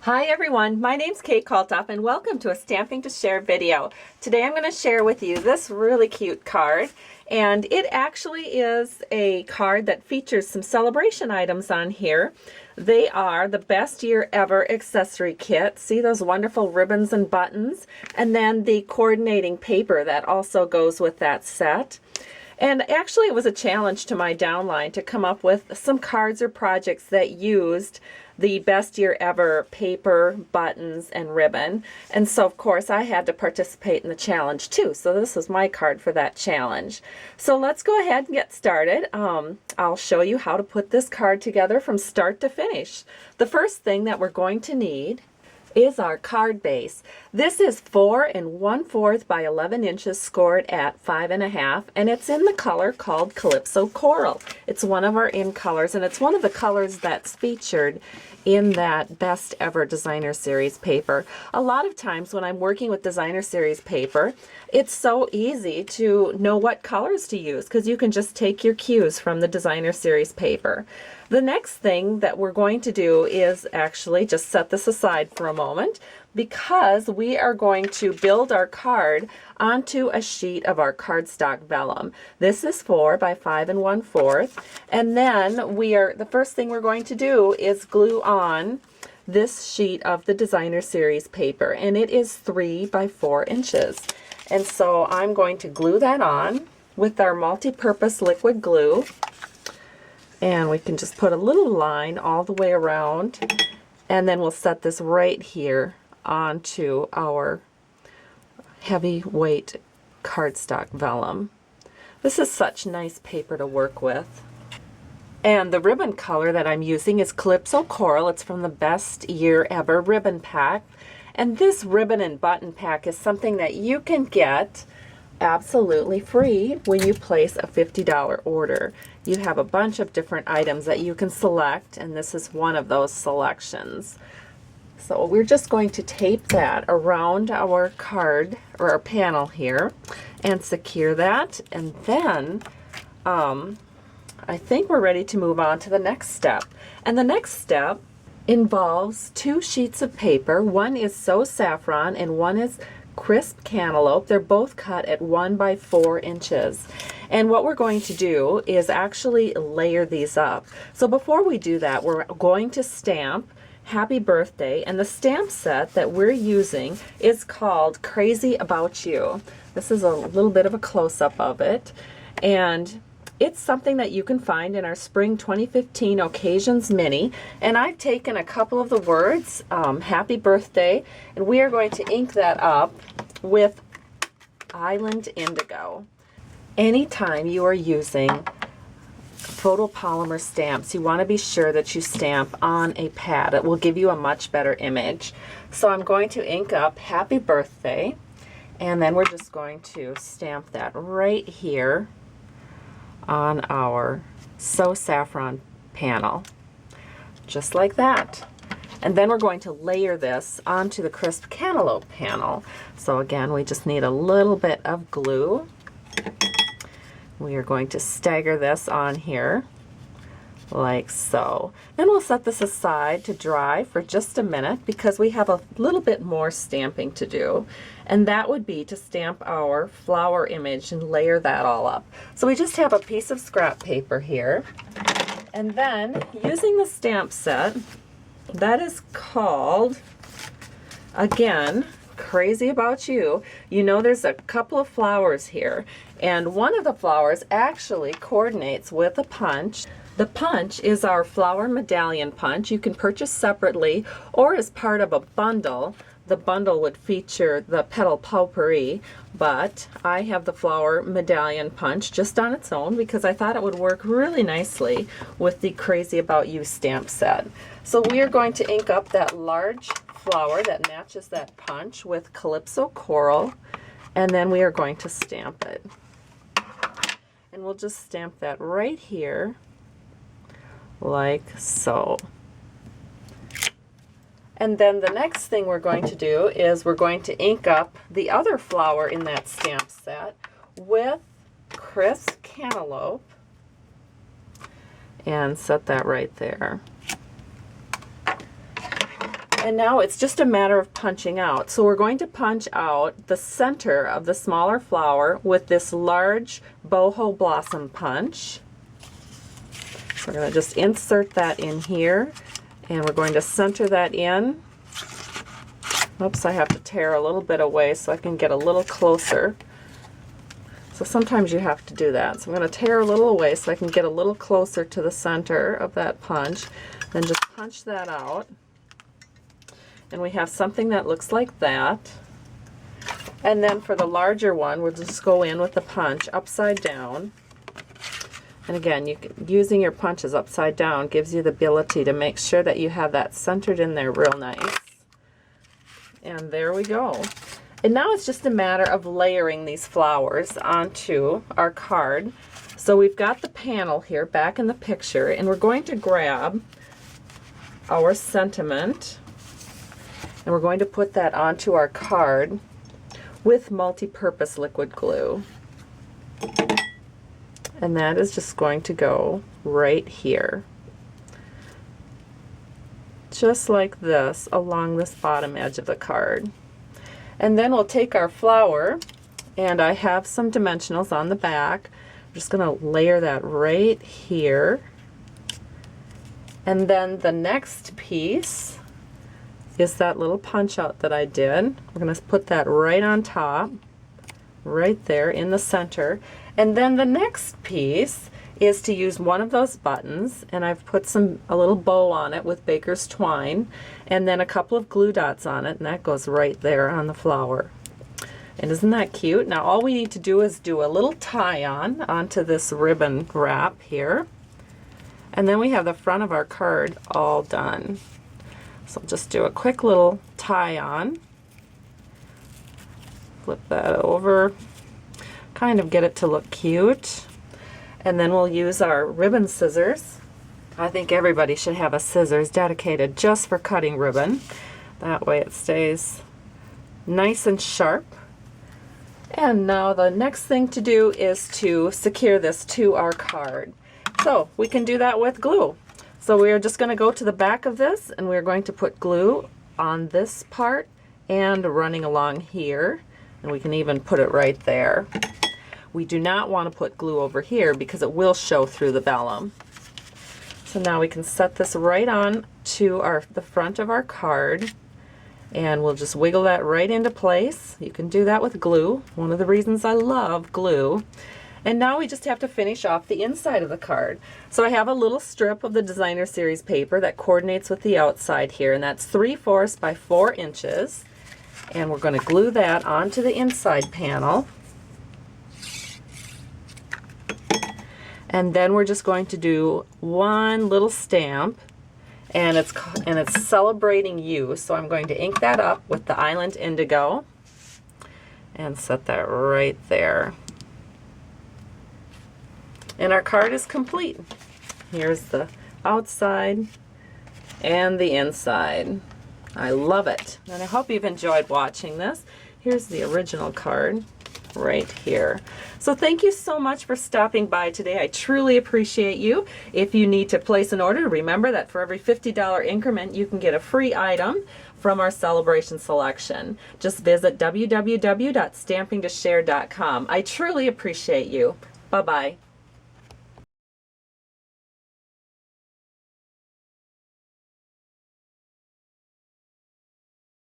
Hi everyone, my name's Kate Kalthoff and welcome to a Stamping to Share video. Today I'm going to share with you this really cute card, and it actually is a card that features some celebration items on here. They are the Best Year Ever accessory kit. See those wonderful ribbons and buttons, and then the coordinating paper that also goes with that set. And actually it was a challenge to my downline to come up with some cards or projects that used the Best Year Ever paper, buttons, and ribbon. And so of course I had to participate in the challenge too. So this was my card for that challenge. So let's go ahead and get started. I'll show you how to put this card together from start to finish. The first thing that we're going to need is our card base. This is 4 1/4 by 11 inches scored at 5 1/2, and it's in the color called Calypso Coral. It's one of our in colors, and it's one of the colors that's featured in that Best Ever Designer Series paper. A lot of times when I'm working with Designer Series paper, it's so easy to know what colors to use because you can just take your cues from the Designer Series paper. The next thing that we're going to do is actually just set this aside for a moment, because we are going to build our card onto a sheet of our cardstock vellum. This is 4 by 5 1/4, and then the first thing we're going to do is glue on this sheet of the Designer Series paper, and it is 3 by 4 inches. And so I'm going to glue that on with our multi-purpose liquid glue, and we can just put a little line all the way around, and then we'll set this right here onto our heavyweight cardstock vellum. This is such nice paper to work with. And the ribbon color that I'm using is Calypso Coral. It's from the Best Year Ever ribbon pack. And this ribbon and button pack is something that you can get absolutely free when you place a $50 order. You have a bunch of different items that you can select, and this is one of those selections. So we're just going to tape that around our card or our panel here and secure that, and then I think we're ready to move on to the next step. And the next step involves 2 sheets of paper. One is So Saffron and one is Crisp Cantaloupe. They're both cut at 1 by 4 inches. And what we're going to do is actually layer these up. So before we do that, we're going to stamp Happy Birthday, and the stamp set that we're using is called Crazy About You. This is a little bit of a close-up of it, and it's something that you can find in our Spring 2015 Occasions Mini. And I've taken a couple of the words, Happy Birthday, and we are going to ink that up with Island Indigo. Anytime you are using photopolymer stamps, you want to be sure that you stamp on a pad. It will give you a much better image. So I'm going to ink up Happy Birthday, and then we're just going to stamp that right here on our So Saffron panel, just like that. And then we're going to layer this onto the Crisp Cantaloupe panel. So again, we just need a little bit of glue. We are going to stagger this on here like so. Then we'll set this aside to dry for just a minute because we have a little bit more stamping to do. And that would be to stamp our flower image and layer that all up. So we just have a piece of scrap paper here. And then using the stamp set that is called, again, Crazy About You, you know there's a couple of flowers here, and one of the flowers actually coordinates with a punch. The punch is our flower medallion punch. You can purchase separately or as part of a bundle. The bundle would feature the petal potpourri, but I have the flower medallion punch just on its own because I thought it would work really nicely with the Crazy About You stamp set. So we are going to ink up that large flower that matches that punch with Calypso Coral, and then we are going to stamp it. And we'll just stamp that right here like so. And then the next thing we're going to do is we're going to ink up the other flower in that stamp set with Crisp Cantaloupe and set that right there. And now it's just a matter of punching out. So we're going to punch out the center of the smaller flower with this large boho blossom punch. So we're going to just insert that in here, and we're going to center that in. Oops, I have to tear a little bit away so I can get a little closer. So sometimes you have to do that. So I'm going to tear a little away so I can get a little closer to the center of that punch. Then just punch that out. And we have something that looks like that. And then for the larger one, we'll just go in with the punch upside down. And again, using your punches upside down gives you the ability to make sure that you have that centered in there real nice. And there we go. And now it's just a matter of layering these flowers onto our card. So we've got the panel here back in the picture, and we're going to grab our sentiment, and we're going to put that onto our card with multi-purpose liquid glue. And that is just going to go right here. Just like this, along this bottom edge of the card. And then we'll take our flower, and I have some dimensionals on the back. I'm just going to layer that right here. And then the next piece is that little punch out that I did. We're going to put that right on top, right there in the center. And then the next piece is to use one of those buttons, and I've put a little bow on it with baker's twine, and then a couple of glue dots on it, and that goes right there on the flower. And isn't that cute? Now all we need to do is do a little tie on onto this ribbon wrap here, and then we have the front of our card all done. So just do a quick little tie on, flip that over, kind of get it to look cute. And then we'll use our ribbon scissors. I think everybody should have a scissors dedicated just for cutting ribbon. That way it stays nice and sharp. And now the next thing to do is to secure this to our card. So we can do that with glue. So we're just going to go to the back of this, and we're going to put glue on this part and running along here. And we can even put it right there. We do not want to put glue over here because it will show through the vellum. So now we can set this right on to the front of our card, and we'll just wiggle that right into place. You can do that with glue, one of the reasons I love glue. And now we just have to finish off the inside of the card. So I have a little strip of the Designer Series paper that coordinates with the outside here, and that's 3/4 by 4 inches. And we're going to glue that onto the inside panel. And then we're just going to do one little stamp, and it's celebrating you. So I'm going to ink that up with the Island Indigo and set that right there. And our card is complete. Here's the outside and the inside. I love it, and I hope you've enjoyed watching this. Here's the original card right here. So thank you so much for stopping by today. I truly appreciate you. If you need to place an order, remember that for every $50 increment you can get a free item from our Sale-a-bration selection. Just visit www.stampingtoshare.com. I truly appreciate you. Bye-bye.